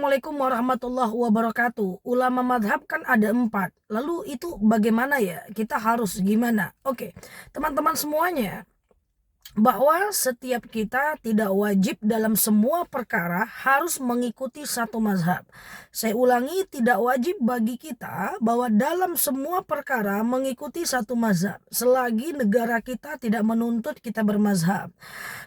Assalamualaikum warahmatullahi wabarakatuh. Ulama madhab kan ada 4. Lalu itu bagaimana ya? Kita harus gimana? Oke, teman-teman semuanya, bahwa setiap kita tidak wajib dalam semua perkara harus mengikuti satu mazhab. Saya ulangi, tidak wajib bagi kita bahwa dalam semua perkara mengikuti satu mazhab selagi negara kita tidak menuntut kita bermazhab.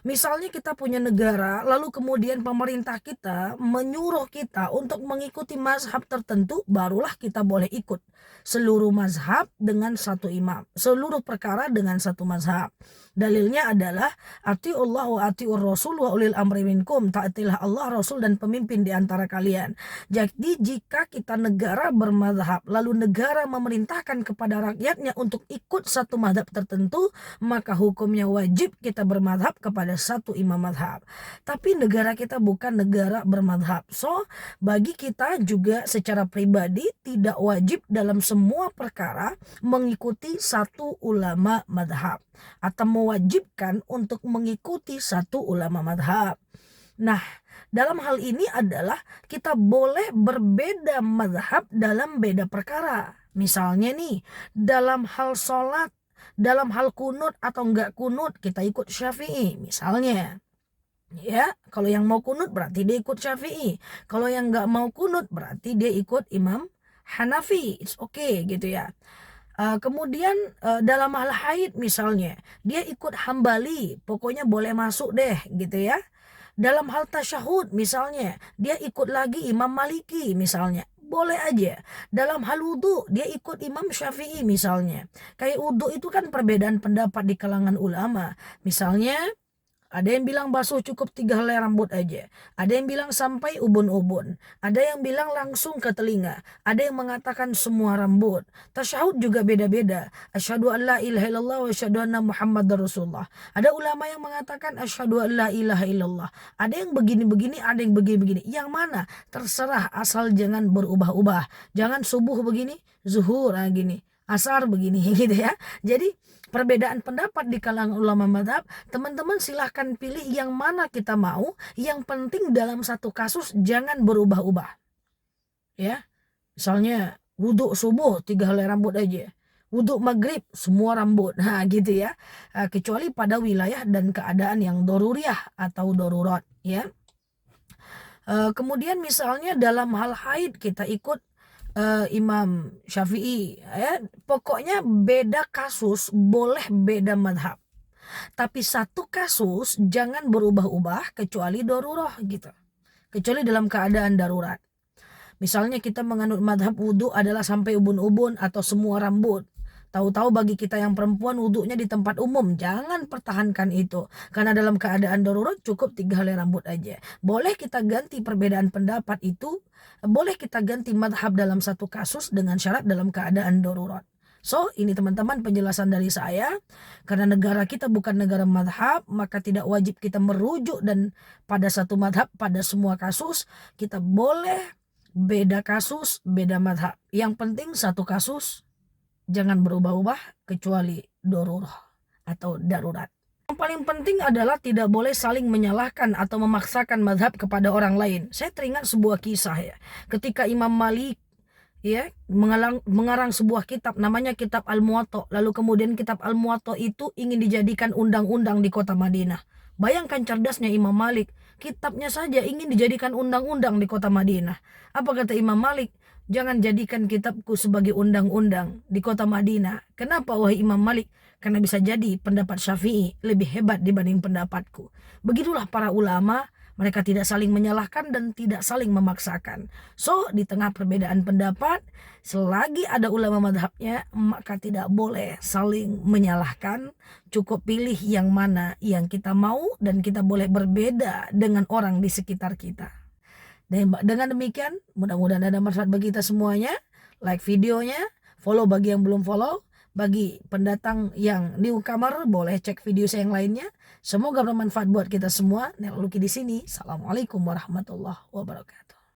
Misalnya kita punya negara, lalu kemudian pemerintah kita menyuruh kita untuk mengikuti mazhab tertentu, barulah kita boleh ikut seluruh mazhab dengan satu imam, seluruh perkara dengan satu mazhab. Dalilnya adalah atiullah wa atiur rasul wa ulil amri minkum, taatilah Allah, Rasul dan pemimpin di antara kalian. Jadi jika kita negara bermazhab lalu negara memerintahkan kepada rakyatnya untuk ikut satu mazhab tertentu, maka hukumnya wajib kita bermazhab kepada satu imam mazhab. Tapi negara kita bukan negara bermazhab. So, bagi kita juga secara pribadi tidak wajib dalam semua perkara mengikuti satu ulama mazhab atau mewajibkan untuk mengikuti satu ulama madhab. Nah, dalam hal ini adalah kita boleh berbeda madhab dalam beda perkara. Misalnya nih, dalam hal sholat, dalam hal kunut atau enggak kunut, kita ikut Syafi'i misalnya. Ya, kalau yang mau kunut berarti dia ikut Syafi'i. Kalau yang enggak mau kunut berarti dia ikut Imam Hanafi. It's okay gitu ya. Kemudian dalam hal haid misalnya, dia ikut Hambali, pokoknya boleh masuk deh gitu ya. Dalam hal tasyahud misalnya, dia ikut lagi Imam Maliki misalnya, boleh aja. Dalam hal wudhu, dia ikut Imam Syafi'i misalnya. Kayak wudhu itu kan perbedaan pendapat di kalangan ulama. Misalnya, ada yang bilang basuh cukup 3 helai rambut aja. Ada yang bilang sampai ubun-ubun. Ada yang bilang langsung ke telinga. Ada yang mengatakan semua rambut. Tasyahud juga beda-beda. Asyhadu an la ilaha illallah wa asyhadu anna Muhammadar Rasulullah. Ada ulama yang mengatakan asyhadu an la ilaha illallah. Ada yang begini-begini, ada yang begini-begini. Yang mana? Terserah, asal jangan berubah-ubah. Jangan subuh begini, zuhur gini. Asar begini gitu ya. Jadi perbedaan pendapat di kalangan ulama madhab, teman-teman silahkan pilih yang mana kita mau. Yang penting dalam satu kasus jangan berubah-ubah. Ya, misalnya wudhu subuh 3 helai rambut aja. Wudhu maghrib semua rambut. Nah gitu ya. Kecuali pada wilayah dan keadaan yang doruriyah atau dorurat ya. Kemudian misalnya dalam hal haid kita ikut Imam Syafi'i ya. Pokoknya beda kasus boleh beda madhab, tapi satu kasus jangan berubah-ubah kecuali darurah gitu, kecuali dalam keadaan darurat. Misalnya kita menganut madhab wudhu adalah sampai ubun-ubun atau semua rambut. Tahu-tahu bagi kita yang perempuan wudhunya di tempat umum, jangan pertahankan itu. Karena dalam keadaan darurat cukup 3 helai rambut aja. Boleh kita ganti perbedaan pendapat itu, boleh kita ganti madhab dalam satu kasus dengan syarat dalam keadaan darurat. So, ini teman-teman penjelasan dari saya. Karena negara kita bukan negara madhab, maka tidak wajib kita merujuk dan pada satu madhab pada semua kasus. Kita boleh beda kasus, beda madhab. Yang penting satu kasus jangan berubah-ubah kecuali darurah atau darurat. Yang paling penting adalah tidak boleh saling menyalahkan atau memaksakan mazhab kepada orang lain. Saya teringat sebuah kisah ya. Ketika Imam Malik ya mengarang sebuah kitab namanya Kitab Al-Muwatta. Lalu kemudian Kitab Al-Muwatta itu ingin dijadikan undang-undang di kota Madinah. Bayangkan cerdasnya Imam Malik, kitabnya saja ingin dijadikan undang-undang di kota Madinah. Apa kata Imam Malik? Jangan jadikan kitabku sebagai undang-undang di kota Madinah. Kenapa wahai Imam Malik? Karena bisa jadi pendapat Syafi'i lebih hebat dibanding pendapatku. Begitulah para ulama, mereka tidak saling menyalahkan dan tidak saling memaksakan. So, di tengah perbedaan pendapat, selagi ada ulama madhabnya, maka tidak boleh saling menyalahkan. Cukup pilih yang mana yang kita mau dan kita boleh berbeda dengan orang di sekitar kita. Dan dengan demikian, mudah-mudahan ada manfaat bagi kita semuanya. Like videonya, follow bagi yang belum follow. Bagi pendatang yang newcomer, boleh cek video saya yang lainnya. Semoga bermanfaat buat kita semua. Nel Luki di sini. Assalamualaikum warahmatullahi wabarakatuh.